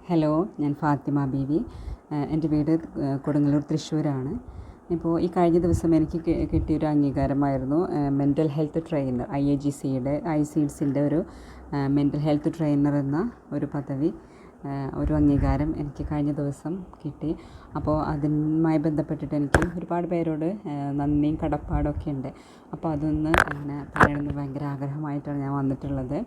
Hello, ഞാൻ ഫാത്തിമ ബീവി. എൻ്റെ വീട് കൊടുങ്ങല്ലൂർ തൃശ്ശൂരാണ്. ഇപ്പോൾ ഈ കഴിഞ്ഞ ദിവസം എനിക്ക് കിട്ടിയൊരു അംഗീകാരമായിരുന്നു മെൻ്റൽ ഹെൽത്ത് ട്രെയിനർ, IAGCയുടെ ഐസീഡ്സിൻ്റെ ഒരു മെൻ്റൽ ഹെൽത്ത് ട്രെയിനർ എന്ന ഒരു പദവി, ഒരു അംഗീകാരം എനിക്ക് കഴിഞ്ഞ ദിവസം കിട്ടി. അപ്പോൾ അതുമായി ബന്ധപ്പെട്ടിട്ട് എനിക്ക് ഒരുപാട് പേരോട് നന്ദിയും കടപ്പാടൊക്കെ ഉണ്ട്. അപ്പോൾ അതൊന്ന് അങ്ങനെ പറയണമെന്ന് ഭയങ്കര ആഗ്രഹമായിട്ടാണ് ഞാൻ വന്നിട്ടുള്ളത്.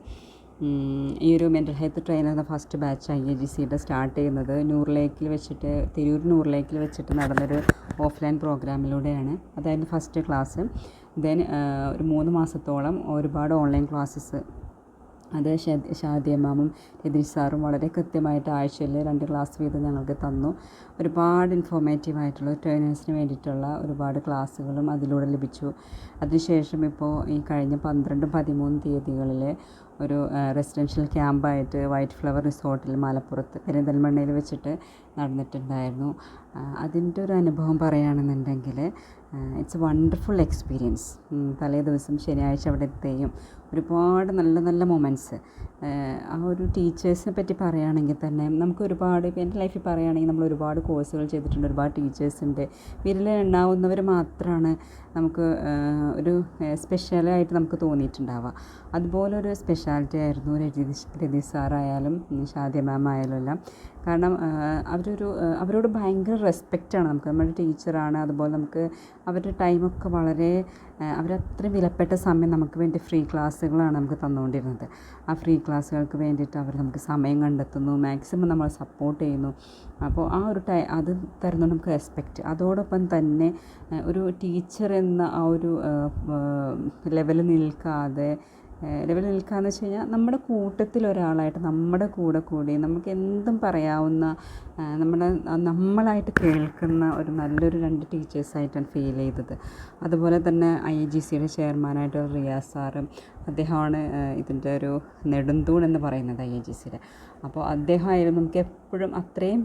ഈ ഒരു മെൻ്റൽ ഹെൽത്ത് ട്രെയിനറുടെ ഫസ്റ്റ് ബാച്ച് IAGCയുടെ സ്റ്റാർട്ട് ചെയ്യുന്നത് തിരൂർ നൂർ ലേക്കിൽ വെച്ചിട്ട് നടന്നൊരു ഓഫ്ലൈൻ പ്രോഗ്രാമിലൂടെയാണ്. അതായിരുന്നു ഫസ്റ്റ് ക്ലാസ്. ദെൻ ഒരു 3 മാസത്തോളം ഒരുപാട് ഓൺലൈൻ ക്ലാസ്സസ്, അത് ഷാദിയ മാമും രതീഷ് സാറും വളരെ കൃത്യമായിട്ട് ആഴ്ചയിൽ 2 ക്ലാസ് വീതം ഞങ്ങൾക്ക് തന്നു. ഒരുപാട് ഇൻഫോർമേറ്റീവായിട്ടുള്ള ട്രെയിനേഴ്സിന് വേണ്ടിയിട്ടുള്ള ഒരുപാട് ക്ലാസ്സുകളും അതിലൂടെ ലഭിച്ചു. അതിനുശേഷം ഇപ്പോൾ ഈ കഴിഞ്ഞ 12, 13 തീയതികളിൽ ഒരു റെസിഡൻഷ്യൽ ക്യാമ്പായിട്ട് വൈറ്റ് ഫ്ലവർ റിസോർട്ടിൽ മലപ്പുറത്ത് പെരിന്തൽമണ്ണയിൽ വെച്ചിട്ട് നടന്നിട്ടുണ്ടായിരുന്നു. അതിൻ്റെ ഒരു അനുഭവം പറയുകയാണെന്നുണ്ടെങ്കിൽ ഇറ്റ്സ് എ വണ്ടർഫുൾ എക്സ്പീരിയൻസ്. തലേ ദിവസം ശനിയാഴ്ച അവിടെ എത്തുകയും ഒരുപാട് നല്ല നല്ല മൊമെൻറ്റ്സ്, ആ ഒരു ടീച്ചേഴ്സിനെ പറ്റി പറയുകയാണെങ്കിൽ തന്നെ നമുക്ക് ഒരുപാട്, ഇപ്പോൾ എൻ്റെ ലൈഫിൽ പറയുകയാണെങ്കിൽ നമ്മൾ ഒരുപാട് കോഴ്സുകൾ ചെയ്തിട്ടുണ്ട്, ഒരുപാട് ടീച്ചേഴ്സ് ഉണ്ട്. വിരലിലെണ്ണാവുന്നവർ മാത്രമാണ് നമുക്ക് ഒരു സ്പെഷ്യലായിട്ട് നമുക്ക് തോന്നിയിട്ടുണ്ടാവുക. അതുപോലൊരു സ്പെഷ്യാലിറ്റി ആയിരുന്നു രതീഷ് സാറായാലും ഷാദിയ മാം ആയാലും എല്ലാം. കാരണം അവരോട് ഭയങ്കര റെസ്പെക്റ്റാണ് നമുക്ക്. നമ്മുടെ ടീച്ചറാണ്. അതുപോലെ നമുക്ക് അവരുടെ ടൈമൊക്കെ വളരെ, അവരത്രയും വിലപ്പെട്ട സമയം നമുക്ക് വേണ്ടി ഫ്രീ ക്ലാസ്സുകളാണ് നമുക്ക് തന്നുകൊണ്ടിരുന്നത്. ആ ഫ്രീ ക്ലാസ്സുകൾക്ക് വേണ്ടിയിട്ട് അവർ നമുക്ക് സമയം കണ്ടെത്തുന്നു, മാക്സിമം നമ്മൾ സപ്പോർട്ട് ചെയ്യുന്നു. അപ്പോൾ ആ ഒരു അത് തരുന്നു നമുക്ക് റെസ്പെക്റ്റ്. അതോടൊപ്പം തന്നെ ഒരു ടീച്ചർ എന്ന ആ ഒരു ലെവലിൽ നിൽക്കാന്ന് വെച്ച് കഴിഞ്ഞാൽ നമ്മുടെ കൂട്ടത്തിൽ ഒരാളായിട്ട് നമ്മുടെ കൂടെ കൂടി നമുക്ക് എന്തും പറയാവുന്ന, നമ്മളായിട്ട് കേൾക്കുന്ന ഒരു നല്ലൊരു 2 ടീച്ചേഴ്സായിട്ടാണ് ഫീൽ ചെയ്തത്. അതുപോലെ തന്നെ IAGCയുടെ ചെയർമാനായിട്ട് റിയാസ് സാറ്, അദ്ദേഹമാണ് ഇതിൻ്റെ ഒരു നെടുന്തൂൺ എന്ന് പറയുന്നത് IAGCയുടെ. അപ്പോൾ അദ്ദേഹമായാലും നമുക്ക് എപ്പോഴും അത്രയും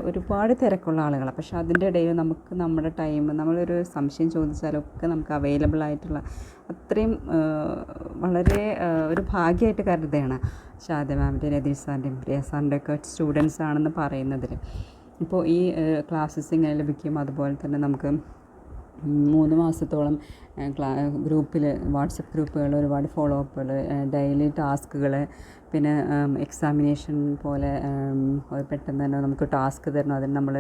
ഒരുപാട് തിരക്കുള്ള ആളുകളാണ്, പക്ഷെ അതിൻ്റെ ഇടയിൽ നമുക്ക് നമ്മുടെ ടൈം, നമ്മളൊരു സംശയം ചോദിച്ചാലൊക്കെ നമുക്ക് അവൈലബിൾ ആയിട്ടുള്ള അത്രയും വളരെ ഒരു ഭാഗ്യമായിട്ട് കരുതുകയാണ് ഷാദിയ മാമിൻ്റെയും രതീഷ് സാറിൻ്റെയും റിയാസ് സാറിൻ്റെ ഒക്കെ സ്റ്റുഡൻസ് ആണെന്ന് പറയുന്നതിൽ. ഇപ്പോൾ ഈ ക്ലാസ്സസ് ഇങ്ങനെ ലഭിക്കും. അതുപോലെ തന്നെ നമുക്ക് 3 മാസത്തോളം ഗ്രൂപ്പിൽ, വാട്സപ്പ് ഗ്രൂപ്പുകൾ, ഒരുപാട് ഫോളോ അപ്പുകൾ, ഡെയിലി ടാസ്കുകൾ, പിന്നെ എക്സാമിനേഷൻ പോലെ പെട്ടെന്ന് തന്നെ നമുക്ക് ടാസ്ക് തരണം, അതിന് നമ്മൾ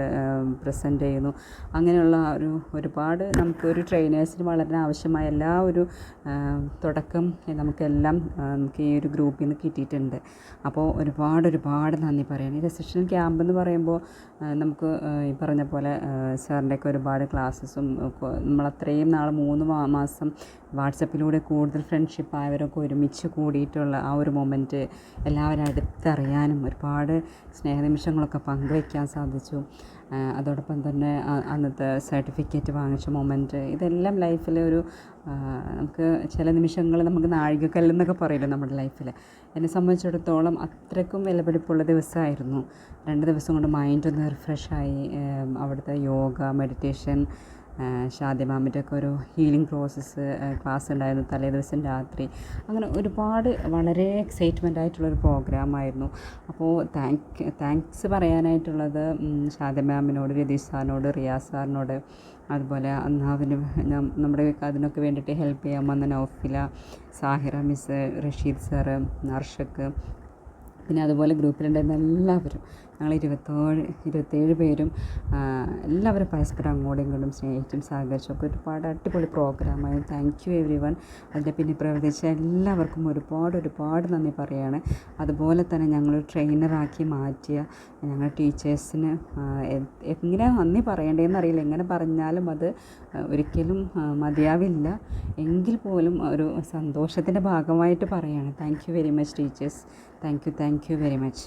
പ്രസൻറ്റ് ചെയ്യുന്നു. അങ്ങനെയുള്ള ഒരുപാട് നമുക്കൊരു ട്രെയിനേഴ്സിന് വളരെ ആവശ്യമായ എല്ലാ ഒരു തുടക്കം നമുക്കെല്ലാം നമുക്ക് ഈ ഒരു ഗ്രൂപ്പിൽ നിന്ന് കിട്ടിയിട്ടുണ്ട്. അപ്പോൾ ഒരുപാട് നന്ദി പറയണം. ഈ റെസിഡൻഷ്യൽ ക്യാമ്പ് എന്ന് പറയുമ്പോൾ നമുക്ക് ഈ പറഞ്ഞ പോലെ സാറിൻ്റെയൊക്കെ ഒരുപാട് ക്ലാസ്സസും, നമ്മളത്രയും നാൾ 3 മാസം വാട്സപ്പിലൂടെ കൂടുതൽ ഫ്രണ്ട്ഷിപ്പ് ആയവരൊക്കെ ഒരുമിച്ച് കൂടിയിട്ടുള്ള ആ ഒരു മൊമെൻറ്റ് എല്ലാവരും അടുത്തറിയാനും ഒരുപാട് സ്നേഹനിമിഷങ്ങളൊക്കെ പങ്കുവയ്ക്കാൻ സാധിച്ചു. അതോടൊപ്പം തന്നെ അന്നത്തെ സർട്ടിഫിക്കറ്റ് വാങ്ങിച്ച മൊമെൻറ്റ്, ഇതെല്ലാം ലൈഫിൽ ഒരു നമുക്ക് ചില നിമിഷങ്ങൾ നമുക്ക് നാഴികക്കല്ലെന്നൊക്കെ പറയില്ലേ നമ്മുടെ ലൈഫിൽ. എന്നെ സംബന്ധിച്ചിടത്തോളം അത്രയ്ക്കും വിലപിടിപ്പുള്ള ദിവസമായിരുന്നു. 2 ദിവസം കൊണ്ട് മൈൻഡൊന്ന് റിഫ്രഷായി. അവിടുത്തെ യോഗ, മെഡിറ്റേഷൻ, ഷാദിയ മാമിൻ്റെ ഒക്കെ ഒരു ഹീലിംഗ് പ്രോസസ്സ് ക്ലാസ് ഉണ്ടായിരുന്നു തലേ ദിവസം രാത്രി. അങ്ങനെ ഒരുപാട് വളരെ എക്സൈറ്റ്മെൻ്റ് ആയിട്ടുള്ളൊരു പ്രോഗ്രാമായിരുന്നു. അപ്പോൾ താങ്ക്സ് പറയാനായിട്ടുള്ളത് ഷാദിയ മാമിനോട്, രതീഷ് സാറിനോട്, റിയാസ് സാറിനോട്, അതുപോലെ നമ്മുടെ അതിനൊക്കെ വേണ്ടിയിട്ട് ഹെൽപ്പ് ചെയ്യാൻ വന്ന നൗഫില, സാഹിറ മിസ്, റഷീദ് സാറ്, അർഷക്ക്, പിന്നെ അതുപോലെ ഗ്രൂപ്പിലുണ്ടായിരുന്ന എല്ലാവരും, ഞങ്ങൾ 27 പേരും എല്ലാവരും പരസ്പരം അങ്ങോട്ടും ഇങ്ങോട്ടും സ്നേഹിച്ചും സഹകരിച്ചൊക്കെ ഒരുപാട് അടിപൊളി പ്രോഗ്രാമായിരുന്നു. Thank you everyone. അതിൻ്റെ പിന്നെ പ്രവർത്തിച്ച എല്ലാവർക്കും ഒരുപാട് നന്ദി പറയുകയാണ്. അതുപോലെ തന്നെ ഞങ്ങൾ ട്രെയിനറാക്കി മാറ്റിയ ഞങ്ങളുടെ ടീച്ചേഴ്സിന് എങ്ങനെ നന്ദി പറയേണ്ടതെന്ന് അറിയില്ല. എങ്ങനെ പറഞ്ഞാലും അത് ഒരിക്കലും മതിയാവില്ല. എങ്കിൽ പോലും ഒരു സന്തോഷത്തിൻ്റെ ഭാഗമായിട്ട് പറയുകയാണ്. Thank you very much teachers. Thank you very much.